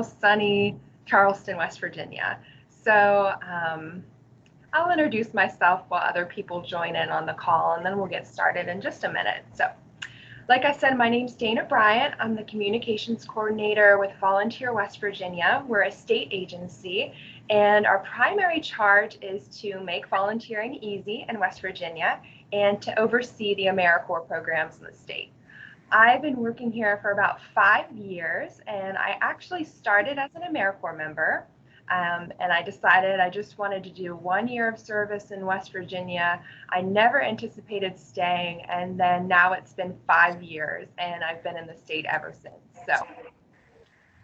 sunny Charleston, West Virginia. So I'll introduce myself while other people join in on the call, and then we'll get started in just a minute. So, like I said, my name's Dana Bryant. I'm the Communications Coordinator with Volunteer West Virginia. We're a state agency, and our primary charge is to make volunteering easy in West Virginia and to oversee the AmeriCorps programs in the state. I've been working here for about 5 years, and I actually started as an AmeriCorps member. And I decided I just wanted to do 1 year of service in West Virginia. I never anticipated staying, and then now it's been 5 years, and I've been in the state ever since. So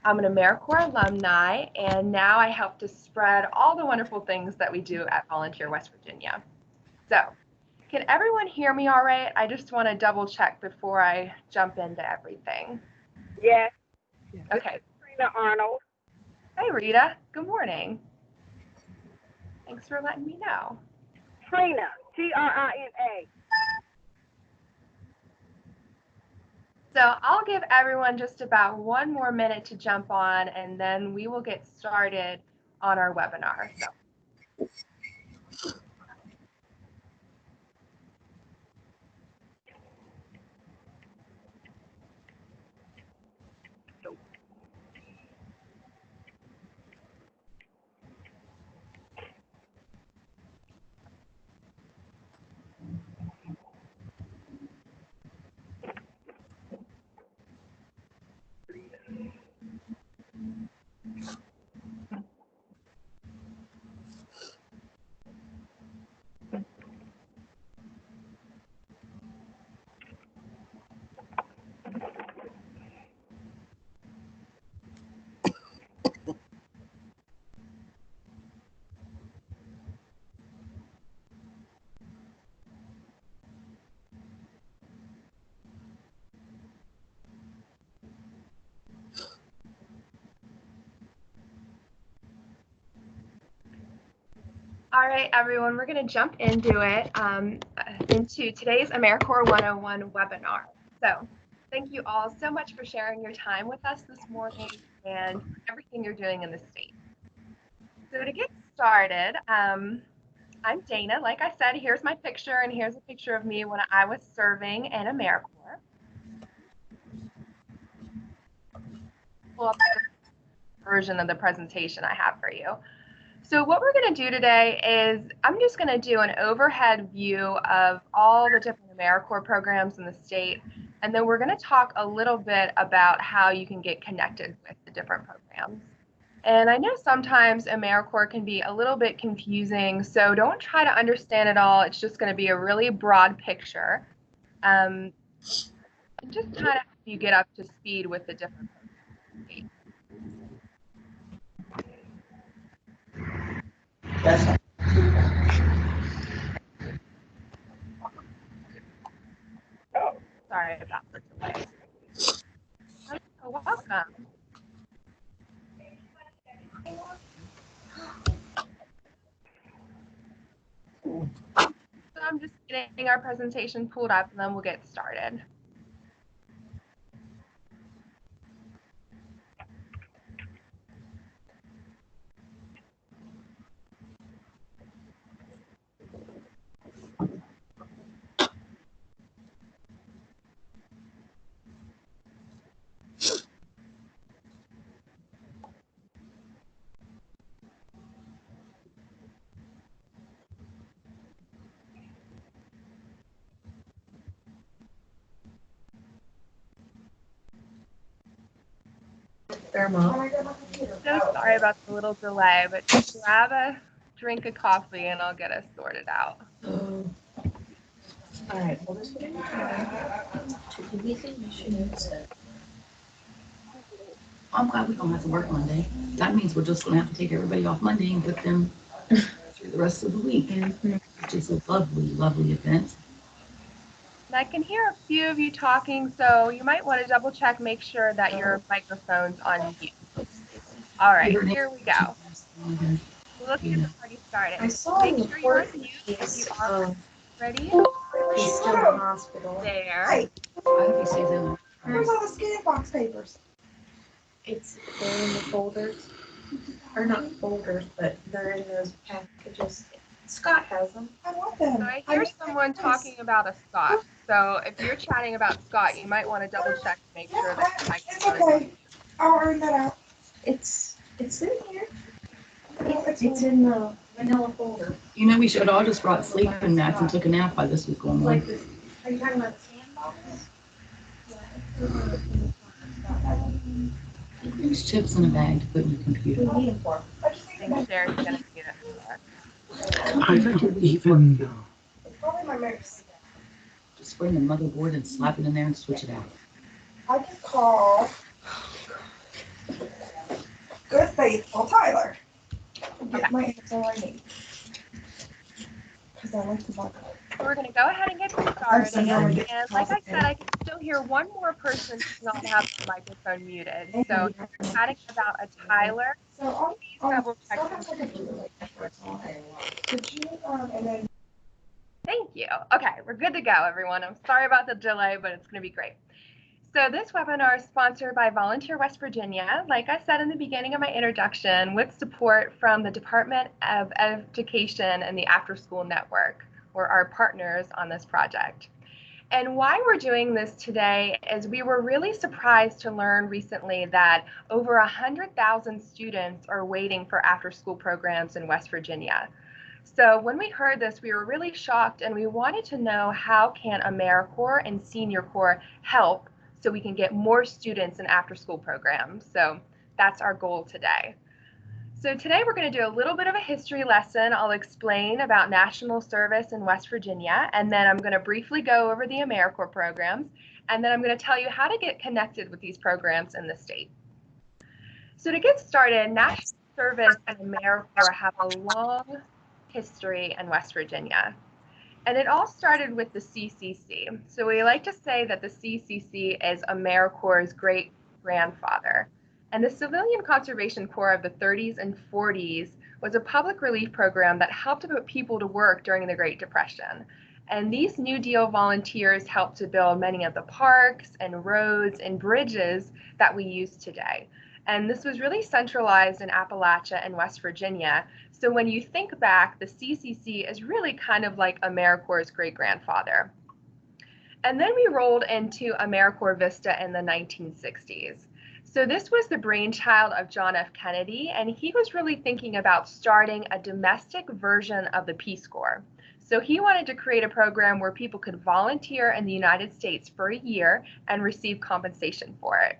I'm an AmeriCorps alumni, and now I help to spread all the wonderful things that we do at Volunteer West Virginia. So can everyone hear me all right? I just want to double check before I jump into everything. Yes. Okay. Trina Arnold. Hey, Rita. Good morning. Thanks for letting me know. Trina, Trina. So I'll give everyone just about 1 more minute to jump on, and then we will get started on our webinar. So. All right, everyone, we're going to jump into it, into today's AmeriCorps 101 webinar. So thank you all so much for sharing your time with us this morning and everything you're doing in the state. So to get started, I'm Dana. Like I said, here's my picture, and here's a picture of me when I was serving in AmeriCorps. Pull up the version of the presentation I have for you. So what we're going to do today is I'm just going to do an overhead view of all the different AmeriCorps programs in the state, and then we're going to talk a little bit about how you can get connected with the different programs. And I know sometimes AmeriCorps can be a little bit confusing, so don't try to understand it all. It's just going to be a really broad picture. And just kind of help you get up to speed with the different programs. Oh, sorry about the delay. Oh, welcome. So I'm just getting our presentation pulled up, and then we'll get started. So sorry about the little delay, but just grab a drink of coffee and I'll get us sorted out. All right. Well, this I'm glad we don't have to work Monday. That means we're just going to have to take everybody off Monday and put them through the rest of the week, which is a lovely, lovely event. And I can hear a few of you talking, so you might want to double check, make sure that your microphone's on mute. All right, here we go. Let's get the party started. I saw Make sure you're on mute if you are ready. He's still in the hospital. There. Hey, I hope you see them. where's all the scan box papers? They're in the folders, or not folders, but they're in those packages. Scott has them. I want them. So I hear someone talking about a Scott. So if you're chatting about Scott, you might want to double check to make sure that the It's microphone. okay. I'll earn that out. It's in here. It's in the vanilla folder. You know, we should all just brought sleeping mats and took a nap while this was going Like on. this. Are you talking about the sandbox? There's chips in a bag to put in your computer. What do you need them for? I think Sherry's going to need it. I don't even know. It's probably my mix. Just bring the motherboard and slap it in there and switch it out. I can call Good Faithful Tyler and get my answer I need. Because I like to buy. So we're going to go ahead and get started. And like I said, I can still hear one more person who's not have the microphone muted. So if you're chatting about a Tyler, So please double check. Could you and then Thank you. Okay, we're good to go, everyone. I'm sorry about the delay, but it's going to be great. So this webinar is sponsored by Volunteer West Virginia, like I said in the beginning of my introduction, with support from the Department of Education and the Afterschool Network, or our partners on this project. And why we're doing this today is we were really surprised to learn recently that over 100,000 students are waiting for after-school programs in West Virginia. So when we heard this, we were really shocked, and we wanted to know how can AmeriCorps and Senior Corps help so we can get more students in after-school programs. So that's our goal today. So today we're going to do a little bit of a history lesson. I'll explain about national service in West Virginia, and then I'm going to briefly go over the AmeriCorps programs, and then I'm going to tell you how to get connected with these programs in the state. So to get started, national service and AmeriCorps have a long history in West Virginia. And it all started with the CCC. So we like to say that the CCC is AmeriCorps' great grandfather. And the Civilian Conservation Corps of the 30s and 40s was a public relief program that helped to put people to work during the Great Depression. And these New Deal volunteers helped to build many of the parks and roads and bridges that we use today. And this was really centralized in Appalachia and West Virginia. So when you think back, the CCC is really kind of like AmeriCorps' great-grandfather. And then we rolled into AmeriCorps Vista in the 1960s. So this was the brainchild of John F. Kennedy, and he was really thinking about starting a domestic version of the Peace Corps. So he wanted to create a program where people could volunteer in the United States for a year and receive compensation for it.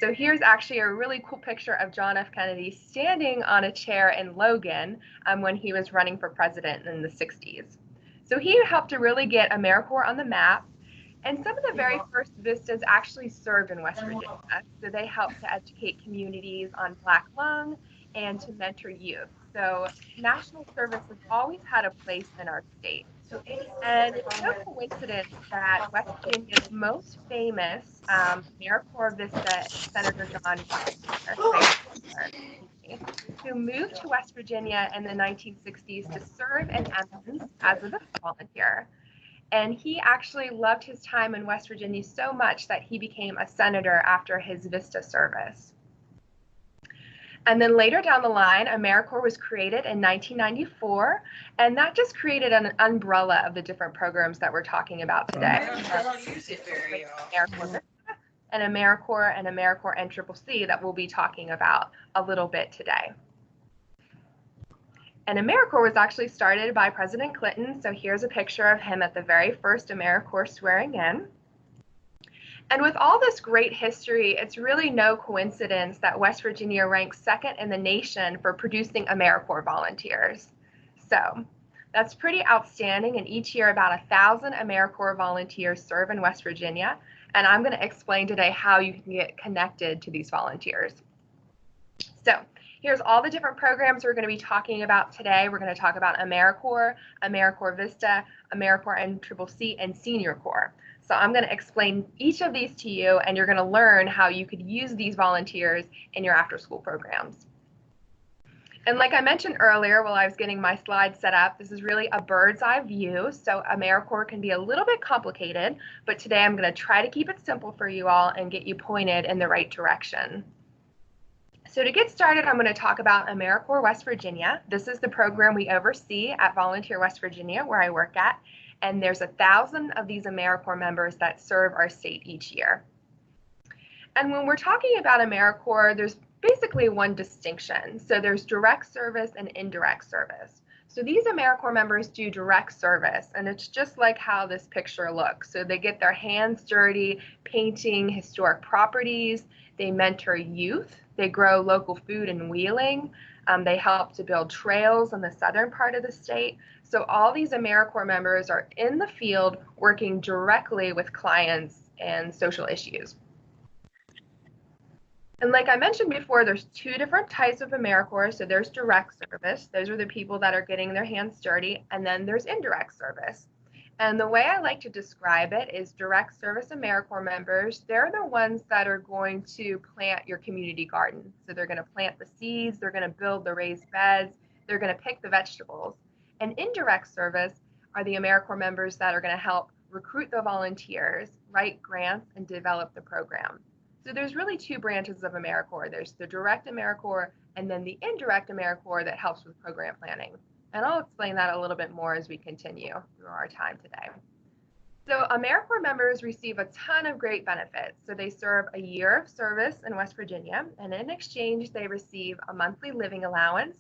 So here's actually a really cool picture of John F. Kennedy standing on a chair in Logan when he was running for president in the 60s. So he helped to really get AmeriCorps on the map. And some of the very first vistas actually served in West Virginia. So they helped to educate communities on Black lung and to mentor youth. So national service has always had a place in our state. And it's no coincidence that West Virginia's most famous AmeriCorps Vista is Senator John who moved to West Virginia in the 1960s to serve in Emmons as a Vista volunteer. And he actually loved his time in West Virginia so much that he became a senator after his Vista service. And then later down the line, AmeriCorps was created in 1994, and that just created an umbrella of the different programs that we're talking about today. AmeriCorps Vista and AmeriCorps NCCC that we'll be talking about a little bit today. And AmeriCorps was actually started by President Clinton. So here's a picture of him at the very first AmeriCorps swearing in. And with all this great history, it's really no coincidence that West Virginia ranks second in the nation for producing AmeriCorps volunteers. So that's pretty outstanding. And each year, about 1,000 AmeriCorps volunteers serve in West Virginia. And I'm going to explain today how you can get connected to these volunteers. So here's all the different programs we're going to be talking about today. We're going to talk about AmeriCorps, AmeriCorps Vista, AmeriCorps NCCC, and Senior Corps. So I'm going to explain each of these to you, and you're going to learn how you could use these volunteers in your after-school programs. And like I mentioned earlier, while I was getting my slides set up, this is really a bird's eye view. So AmeriCorps can be a little bit complicated, but today I'm going to try to keep it simple for you all and get you pointed in the right direction. So to get started, I'm going to talk about AmeriCorps West Virginia. This is the program we oversee at Volunteer West Virginia, where I work at. And there's 1,000 of these AmeriCorps members that serve our state each year. And when we're talking about AmeriCorps, there's basically one distinction. So there's direct service and indirect service. So these AmeriCorps members do direct service, and it's just like how this picture looks. So they get their hands dirty painting historic properties, they mentor youth, they grow local food and wheeling, they help to build trails in the southern part of the state. So all these AmeriCorps members are in the field working directly with clients and social issues. And like I mentioned before, there's two different types of AmeriCorps. So there's direct service. Those are the people that are getting their hands dirty. And then there's indirect service. And the way I like to describe it is direct service AmeriCorps members, they're the ones that are going to plant your community garden. So they're going to plant the seeds, they're going to build the raised beds, they're going to pick the vegetables. And indirect service are the AmeriCorps members that are going to help recruit the volunteers, write grants, and develop the program. So there's really two branches of AmeriCorps. There's the direct AmeriCorps and then the indirect AmeriCorps that helps with program planning. And I'll explain that a little bit more as we continue through our time today. So AmeriCorps members receive a ton of great benefits. So they serve a year of service in West Virginia, and in exchange, they receive a monthly living allowance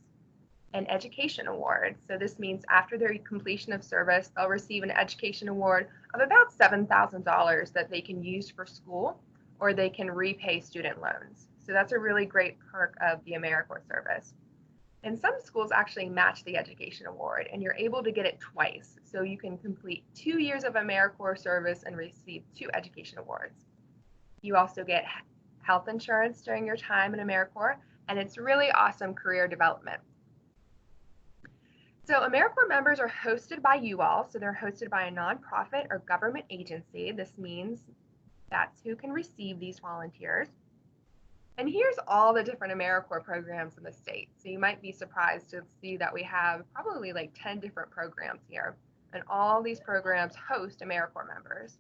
and education award. So this means after their completion of service, they'll receive an education award of about $7,000 that they can use for school, or they can repay student loans. So that's a really great perk of the AmeriCorps service. And some schools actually match the education award, and you're able to get it twice. So you can complete 2 years of AmeriCorps service and receive 2 education awards. You also get health insurance during your time in AmeriCorps, and it's really awesome career development. So AmeriCorps members are hosted by you all. So they're hosted by a nonprofit or government agency. This means that's who can receive these volunteers. And here's all the different AmeriCorps programs in the state. So you might be surprised to see that we have probably like 10 different programs here. And all these programs host AmeriCorps members.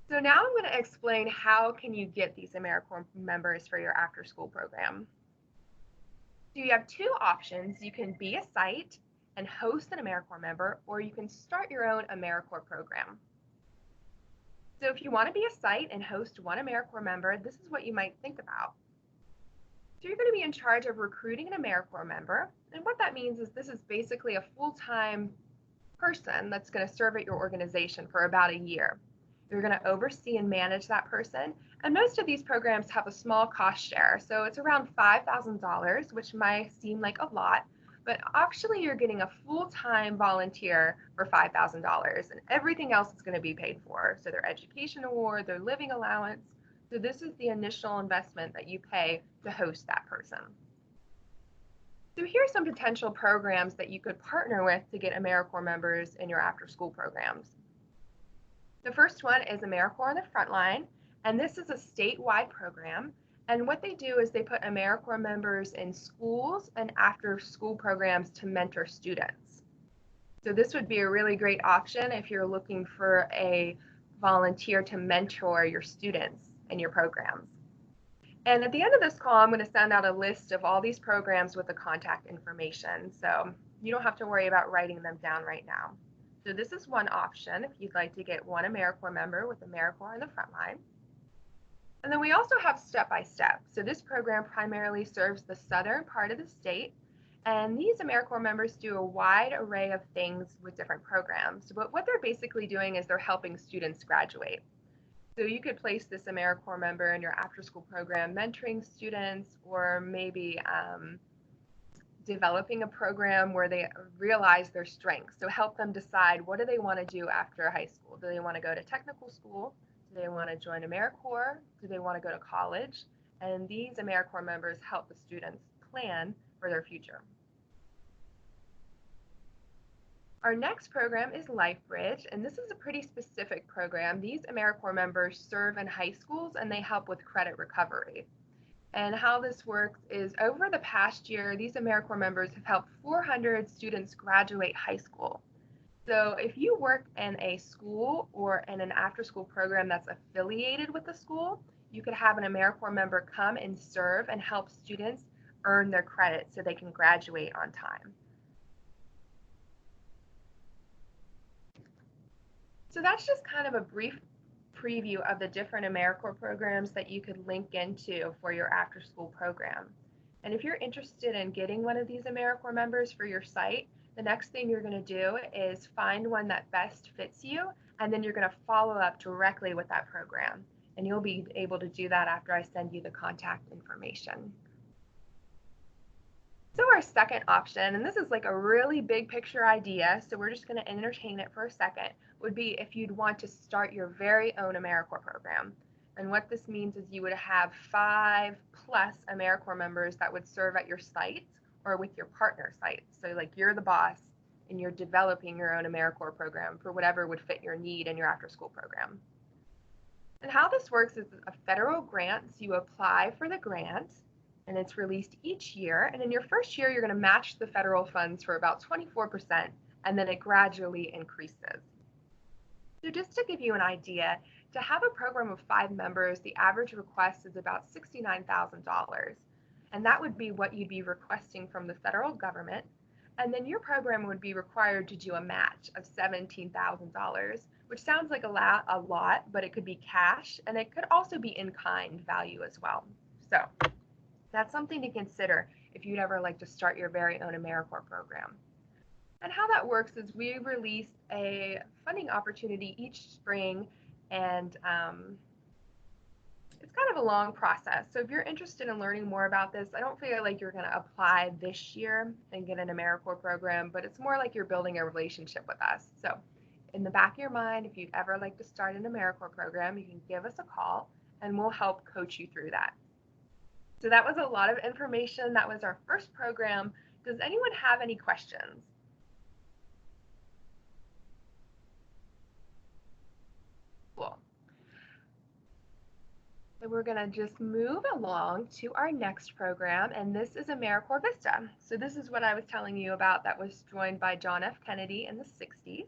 So now I'm going to explain how can you get these AmeriCorps members for your after-school program. So you have 2 options. You can be a site and host an AmeriCorps member, or you can start your own AmeriCorps program. So if you want to be a site and host one AmeriCorps member, this is what you might think about. So you're going to be in charge of recruiting an AmeriCorps member. And what that means is this is basically a full-time person that's going to serve at your organization for about a year. You're going to oversee and manage that person. And most of these programs have a small cost share. So it's around $5,000, which might seem like a lot. But actually, you're getting a full-time volunteer for $5,000, and everything else is going to be paid for. So their education award, their living allowance. So this is the initial investment that you pay to host that person. So here's some potential programs that you could partner with to get AmeriCorps members in your after-school programs. The first one is AmeriCorps on the Frontline, and this is a statewide program. And what they do is they put AmeriCorps members in schools and after-school programs to mentor students. So this would be a really great option if you're looking for a volunteer to mentor your students in your programs. And at the end of this call, I'm going to send out a list of all these programs with the contact information. So you don't have to worry about writing them down right now. So this is one option if you'd like to get one AmeriCorps member with AmeriCorps on the Frontline. And then we also have Step by Step. So this program primarily serves the southern part of the state. And these AmeriCorps members do a wide array of things with different programs. But what they're basically doing is they're helping students graduate. So you could place this AmeriCorps member in your after-school program, mentoring students, or maybe developing a program where they realize their strengths. So help them decide, what do they want to do after high school? Do they want to go to technical school? Do they want to join AmeriCorps? Do they want to go to college? And these AmeriCorps members help the students plan for their future. Our next program is LifeBridge, and this is a pretty specific program. These AmeriCorps members serve in high schools and they help with credit recovery. And how this works is over the past year, these AmeriCorps members have helped 400 students graduate high school. So if you work in a school or in an after-school program that's affiliated with the school, You could have an AmeriCorps member come and serve and help students earn their credit so they can graduate on time. So that's just kind of a brief preview of the different AmeriCorps programs that you could link into for your after-school program. And if you're interested in getting one of these AmeriCorps members for your site, the next thing you're going to do is find one that best fits you, and then you're going to follow up directly with that program. And you'll be able to do that after I send you the contact information. So our second option, and this is like a really big picture idea, so we're just going to entertain it for a second, would be if you'd want to start your very own AmeriCorps program. And what this means is you would have 5+ AmeriCorps members that would serve at your site or with your partner sites. So like you're the boss and you're developing your own AmeriCorps program for whatever would fit your need in your after-school program. And how this works is a federal grant, so you apply for the grant, and it's released each year. And in your first year, you're going to match the federal funds for about 24%, and then it gradually increases. So just to give you an idea, to have a program of 5 members, the average request is about $69,000. And that would be what you'd be requesting from the federal government. And then your program would be required to do a match of $17,000, which sounds like a lot, but it could be cash, and it could also be in-kind value as well. So that's something to consider if you'd ever like to start your very own AmeriCorps program. And how that works is we release a funding opportunity each spring, and it's kind of a long process. So if you're interested in learning more about this, I don't feel like you're going to apply this year and get an AmeriCorps program, but it's more like you're building a relationship with us. So in the back of your mind, if you'd ever like to start an AmeriCorps program, you can give us a call and we'll help coach you through that. So that was a lot of information. That was our first program. Does anyone have any questions? Cool. So we're going to just move along to our next program, and this is AmeriCorps Vista. So this is what I was telling you about that was joined by John F. Kennedy in the 60s.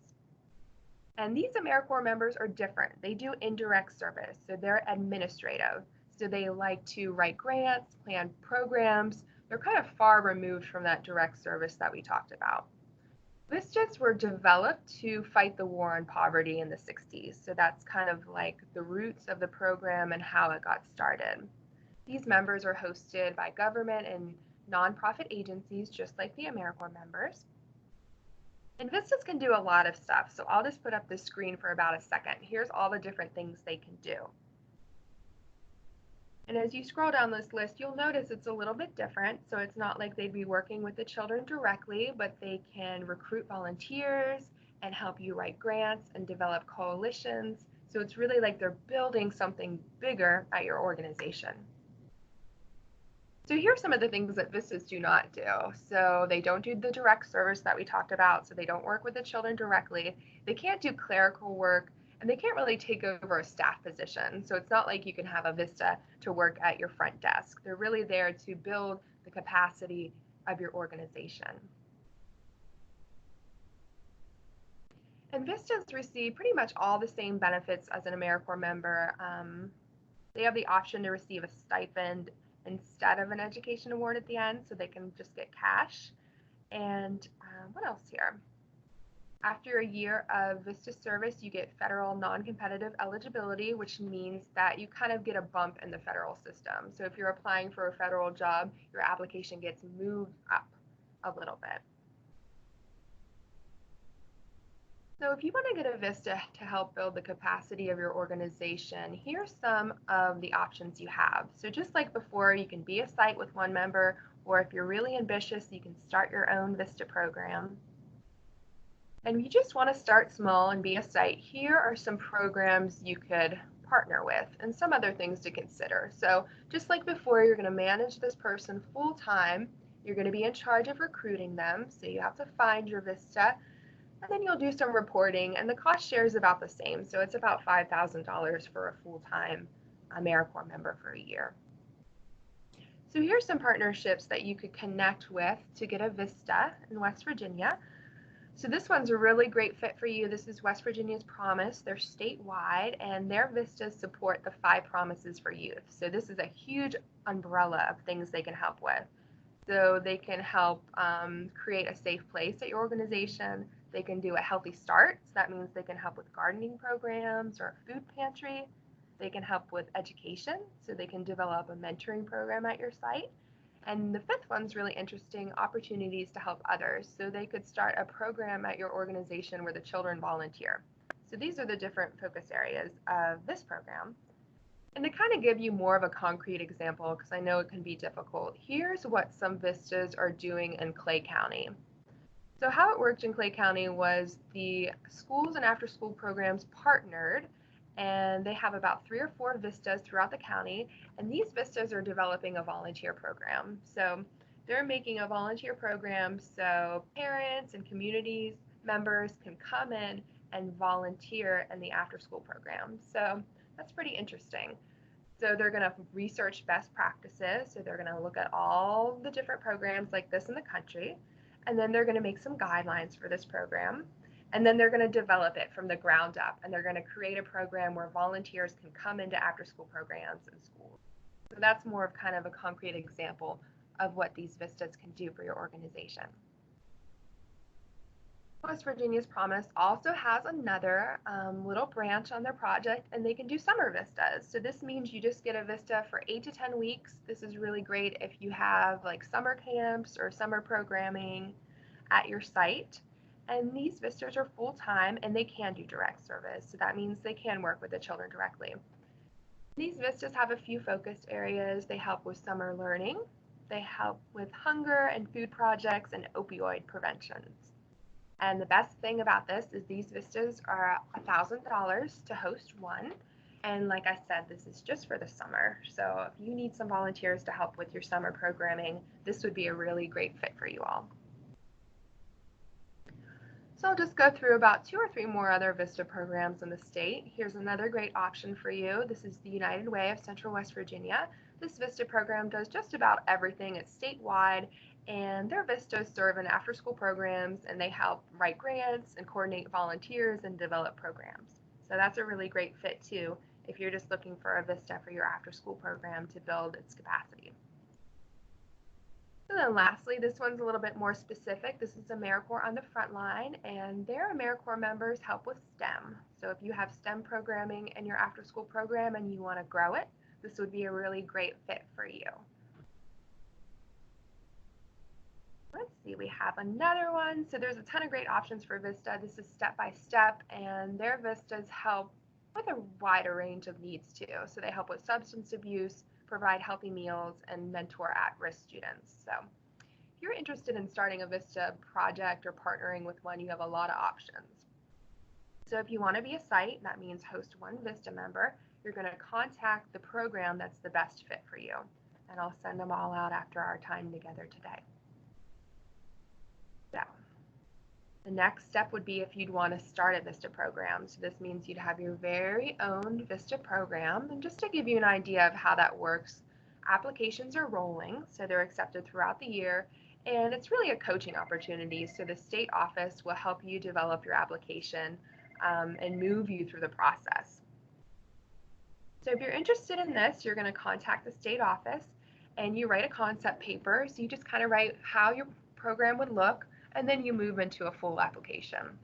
And these AmeriCorps members are different. They do indirect service, so they're administrative. So they like to write grants, plan programs. They're kind of far removed from that direct service that we talked about. Vistas were developed to fight the war on poverty in the 60s. So that's kind of like the roots of the program and how it got started. These members are hosted by government and nonprofit agencies, just like the AmeriCorps members. And Vistas can do a lot of stuff. So I'll just put up this screen for about a second. Here's all the different things they can do. And as you scroll down this list, you'll notice it's a little bit different. So it's not like they'd be working with the children directly, but they can recruit volunteers and help you write grants and develop coalitions. So it's really like they're building something bigger at your organization. So here's some of the things that Vistas do not do. So they don't do the direct service that we talked about. So they don't work with the children directly. They can't do clerical work. And they can't really take over a staff position. So it's not like you can have a Vista to work at your front desk. They're really there to build the capacity of your organization. And Vistas receive pretty much all the same benefits as an AmeriCorps member. They have the option to receive a stipend instead of an education award at the end, so they can just get cash. And what else here? After a year of Vista service, you get federal non-competitive eligibility, which means that you kind of get a bump in the federal system. So if you're applying for a federal job, your application gets moved up a little bit. So if you want to get a Vista to help build the capacity of your organization, here's some of the options you have. So just like before, you can be a site with one member, or if you're really ambitious, you can start your own Vista program. And you just want to start small and be a site, here are some programs you could partner with and some other things to consider. So just like before, you're going to manage this person full time. You're going to be in charge of recruiting them. So you have to find your Vista, and then you'll do some reporting, and the cost share is about the same. So it's about $5,000 for a full-time AmeriCorps member for a year. So here's some partnerships that you could connect with to get a Vista in West Virginia. So this one's a really great fit for you. This is West Virginia's Promise. They're statewide, and their vistas support the 5 promises for youth. So this is a huge umbrella of things they can help with. So they can help create a safe place at your organization. They can do a healthy start. So that means they can help with gardening programs or food pantry. They can help with education. So they can develop a mentoring program at your site. And the 5th one's really interesting, opportunities to help others. So they could start a program at your organization where the children volunteer. So these are the different focus areas of this program. And to kind of give you more of a concrete example, because I know it can be difficult, here's what some vistas are doing in Clay County. So how it worked in Clay County was the schools and after-school programs partnered, and they have about 3 or 4 vistas throughout the county, and these vistas are developing a volunteer program. So they're making a volunteer program so parents and community members can come in and volunteer in the after-school program. So that's pretty interesting. So they're going to research best practices. So they're going to look at all the different programs like this in the country. And then they're going to make some guidelines for this program. And then they're going to develop it from the ground up. And they're going to create a program where volunteers can come into after-school programs in schools. So that's more of kind of a concrete example of what these vistas can do for your organization. West Virginia's Promise also has another little branch on their project, and they can do summer vistas. So this means you just get a vista for 8 to 10 weeks. This is really great if you have like summer camps or summer programming at your site. And these vistas are full-time, and they can do direct service. So that means they can work with the children directly. These vistas have a few focused areas. They help with summer learning. They help with hunger and food projects and opioid preventions. And the best thing about this is these vistas are $1,000 to host one. And like I said, this is just for the summer. So if you need some volunteers to help with your summer programming, this would be a really great fit for you all. So I'll just go through about 2 or 3 more other VISTA programs in the state. Here's another great option for you. This is the United Way of Central West Virginia. This VISTA program does just about everything. It's statewide, and their VISTAs serve in after-school programs, and they help write grants and coordinate volunteers and develop programs. So that's a really great fit too if you're just looking for a VISTA for your after-school program to build its capacity. And then lastly, this one's a little bit more specific. This is AmeriCorps on the front line, and their AmeriCorps members help with STEM. So if you have STEM programming in your after-school program and you want to grow it, this would be a really great fit for you. Let's see, we have another one. So there's a ton of great options for VISTA. This is step-by-step, and their VISTAs help with a wider range of needs too. So they help with substance abuse, provide healthy meals, and mentor at-risk students. So if you're interested in starting a VISTA project or partnering with one, you have a lot of options. So if you want to be a site, that means host one VISTA member, you're going to contact the program that's the best fit for you. And I'll send them all out after our time together today. So the next step would be if you'd want to start a VISTA program. So this means you'd have your very own VISTA program. And just to give you an idea of how that works, applications are rolling, so they're accepted throughout the year. And it's really a coaching opportunity. So the state office will help you develop your application and move you through the process. So if you're interested in this, you're going to contact the state office and you write a concept paper. So you just kind of write how your program would look, and then you move into a full application.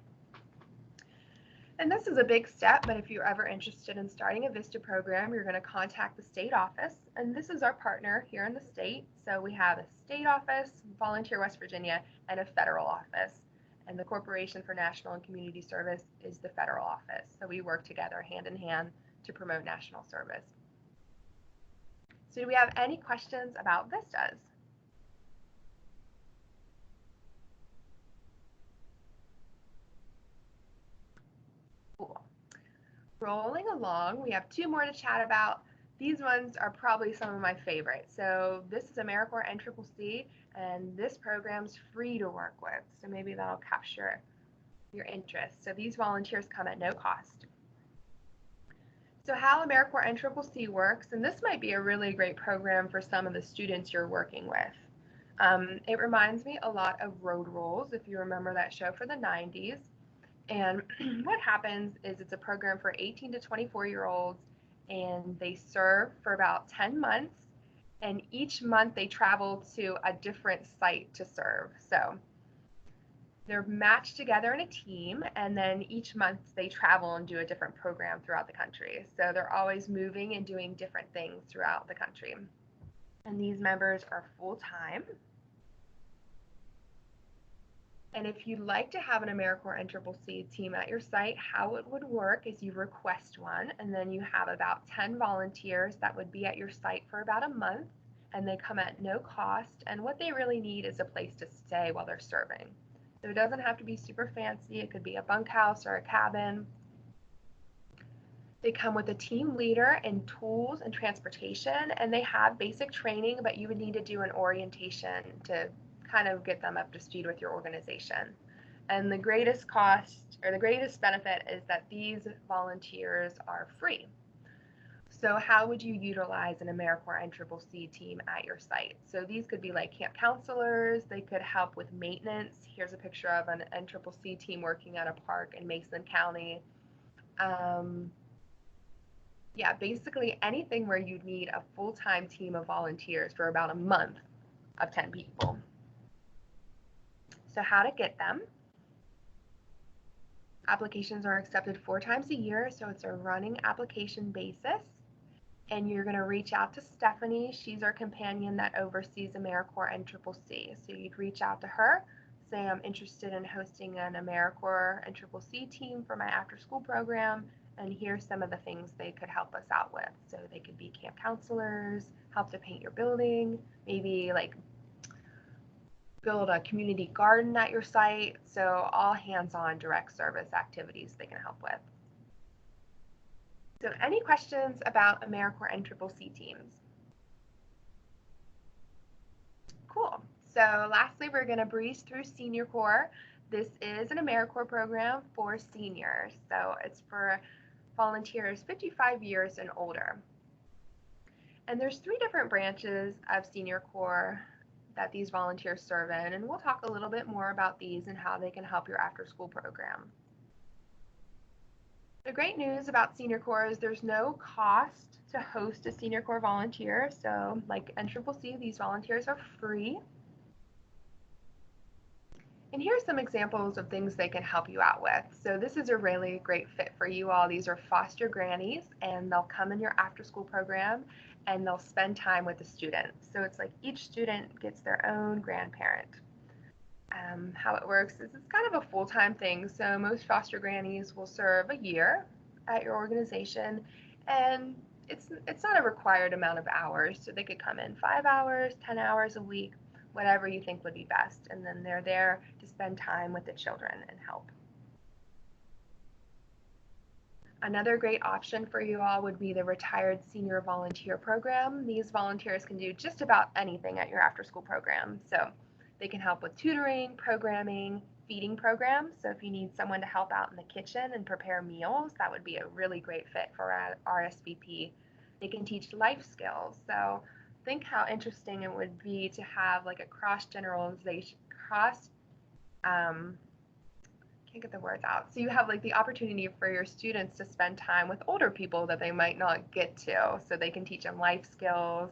And this is a big step, but if you're ever interested in starting a VISTA program, you're going to contact the state office, and this is our partner here in the state. So we have a state office, Volunteer West Virginia, and a federal office. And the Corporation for National and Community Service is the federal office. So we work together hand in hand to promote national service. So do we have any questions about VISTAs? Cool. Rolling along, we have 2 more to chat about. These ones are probably some of my favorites. So this is AmeriCorps NCCC, and this program's free to work with. So maybe that'll capture your interest. So these volunteers come at no cost. So how AmeriCorps NCCC works, and this might be a really great program for some of the students you're working with. It reminds me a lot of Road Rules, if you remember that show for the 90s. And what happens is it's a program for 18 to 24-year-olds, and they serve for about 10 months. And each month they travel to a different site to serve. So they're matched together in a team, and then each month they travel and do a different program throughout the country. So they're always moving and doing different things throughout the country. And these members are full-time. And if you'd like to have an AmeriCorps NCCC team at your site, how it would work is you request one, and then you have about 10 volunteers that would be at your site for about a month, and they come at no cost. And what they really need is a place to stay while they're serving. So it doesn't have to be super fancy. It could be a bunkhouse or a cabin. They come with a team leader and tools and transportation, and they have basic training, but you would need to do an orientation to kind of get them up to speed with your organization. And the greatest cost or the greatest benefit is that these volunteers are free. So how would you utilize an AmeriCorps NCCC team at your site? So these could be like camp counselors. They could help with maintenance. Here's a picture of an NCCC team working at a park in Mason County. Yeah, basically anything where you'd need a full-time team of volunteers for about a month of 10 people. So how to get them? Applications are accepted 4 times a year, so it's a running application basis. And you're going to reach out to Stephanie. She's our companion that oversees AmeriCorps NCCC. So you'd reach out to her, say I'm interested in hosting an AmeriCorps NCCC team for my after-school program, and here's some of the things they could help us out with. So they could be camp counselors, help to paint your building, maybe like build a community garden at your site. So all hands-on direct service activities they can help with. So any questions about AmeriCorps NCCC teams? Cool. So lastly, we're going to breeze through Senior Corps. This is an AmeriCorps program for seniors. So it's for volunteers 55 years and older. And there's 3 different branches of Senior Corps that these volunteers serve in. And we'll talk a little bit more about these and how they can help your after-school program. The great news about Senior Corps is there's no cost to host a Senior Corps volunteer. So like NCCC, these volunteers are free. And here's some examples of things they can help you out with. So this is a really great fit for you all. These are foster grannies, and they'll come in your after-school program and they'll spend time with the students. So it's like each student gets their own grandparent. How it works is it's kind of a full-time thing. So most foster grannies will serve a year at your organization, and it's not a required amount of hours. So they could come in 5 hours, 10 hours a week, whatever you think would be best. And then they're there to spend time with the children and help. Another great option for you all would be the Retired Senior Volunteer Program. These volunteers can do just about anything at your after-school program. So they can help with tutoring, programming, feeding programs. So if you need someone to help out in the kitchen and prepare meals, that would be a really great fit for RSVP. They can teach life skills. So think how interesting it would be to have like a cross-generalization, can't get the words out. So you have like the opportunity for your students to spend time with older people that they might not get to. So they can teach them life skills,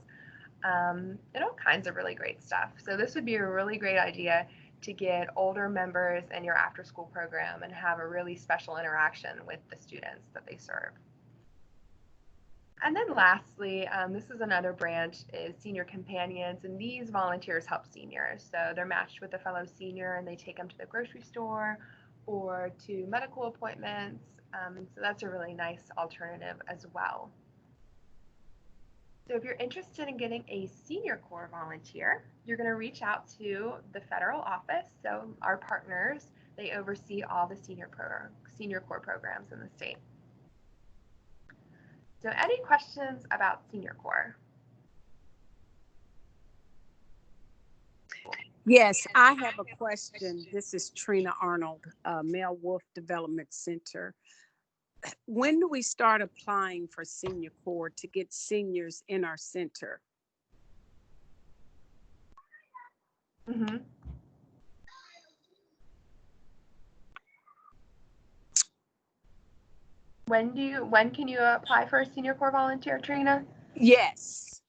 and all kinds of really great stuff. So this would be a really great idea to get older members in your after school program and have a really special interaction with the students that they serve. And then lastly, this is another branch, is senior companions, and these volunteers help seniors. So they're matched with a fellow senior and they take them to the grocery store or to medical appointments. So that's a really nice alternative as well. So if you're interested in getting a Senior Corps volunteer, you're going to reach out to the federal office. So our partners, they oversee all the Senior Corps programs in the state. So any questions about Senior Corps? Yes, I have a question. This is Trina Arnold, Mel Wolf Development Center. When do we start applying for Senior Corps to get seniors in our center? Mm-hmm. When can you apply for a Senior Corps volunteer, Trina? Yes.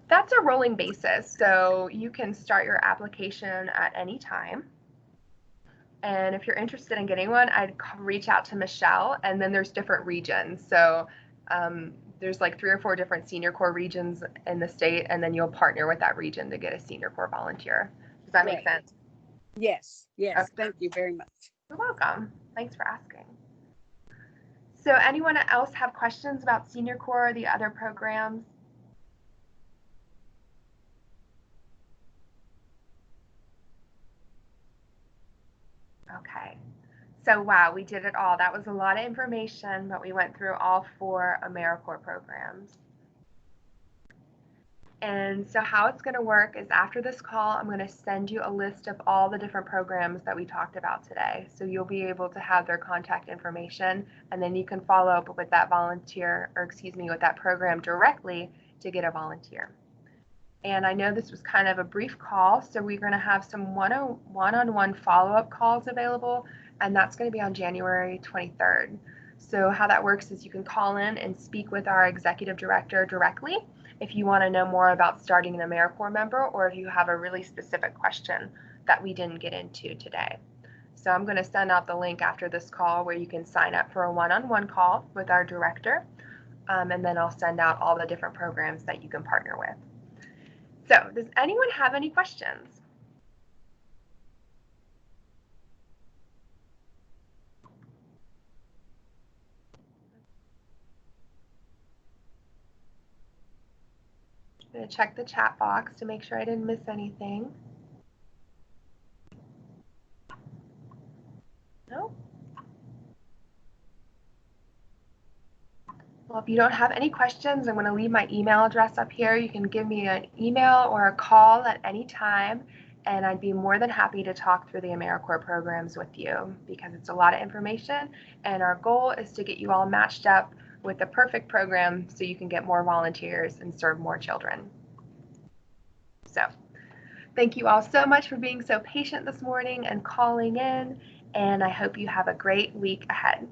That's a rolling basis, so you can start your application at any time. And if you're interested in getting one, I'd reach out to Michelle, and then there's different regions. So there's like 3 or 4 different Senior Corps regions in the state, and then you'll partner with that region to get a Senior Corps volunteer. Does that make sense? Yes, yes. Okay. Thank you very much. You're welcome. Thanks for asking. So anyone else have questions about Senior Corps or the other programs? Okay. So wow, we did it all. That was a lot of information, but we went through all 4 AmeriCorps programs. And so how it's going to work is after this call, I'm going to send you a list of all the different programs that we talked about today. So you'll be able to have their contact information, and then you can follow up with that volunteer, or excuse me, with that program directly to get a volunteer. And I know this was kind of a brief call, so we're going to have some one-on-one follow-up calls available, and that's going to be on January 23rd. So how that works is you can call in and speak with our executive director directly if you want to know more about starting an AmeriCorps member, or if you have a really specific question that we didn't get into today. So I'm going to send out the link after this call where you can sign up for a one-on-one call with our director, and then I'll send out all the different programs that you can partner with. So does anyone have any questions? I'm going to check the chat box to make sure I didn't miss anything. No? Well, if you don't have any questions, I'm going to leave my email address up here. You can give me an email or a call at any time, and I'd be more than happy to talk through the AmeriCorps programs with you, because it's a lot of information, and our goal is to get you all matched up with the perfect program so you can get more volunteers and serve more children. So thank you all so much for being so patient this morning and calling in, and I hope you have a great week ahead.